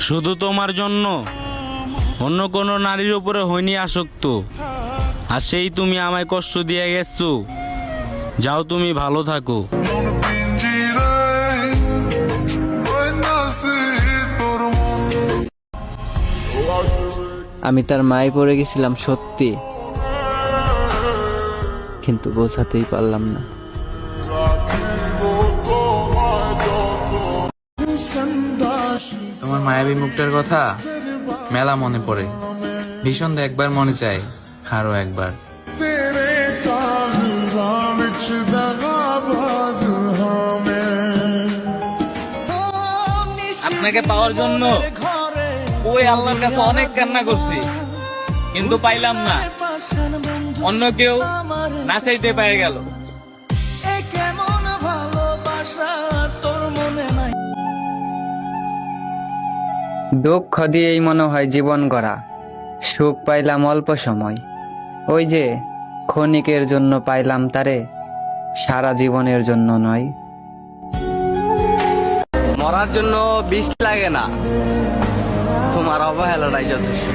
শুধু তোমার জন্য অন্য কোনো নারীর উপরে হইনি আসক্ত, আর সেই তুমি আমায় কষ্ট দিয়ে গেছো। যাও, তুমি ভালো থাকো। আমি তার মায়ে পড়ে গেছিলাম সত্যি, কিন্তু বোঝাতেই পারলাম না। তোমার মায়াবী মুখটার কথা মেলা মনে পড়ে, ভীষণ একবার মনে চায় আরো একবার। আপনাকে পাওয়ার জন্য ওই আল্লাহর কাছে অনেক কান্না করছি, কিন্তু পাইলাম না। অন্য কেউ না চাইতে পেয়ে গেল। দুঃখ দিয়েই মনে হয় জীবন গড়া, সুখ পাইলাম অল্প সময়। ওই যে ক্ষণিকের জন্য পাইলাম তারে, সারা জীবনের জন্য নয়। মরার জন্য বিষ লাগে না, তোমার অবহেলাটাই যথেষ্ট।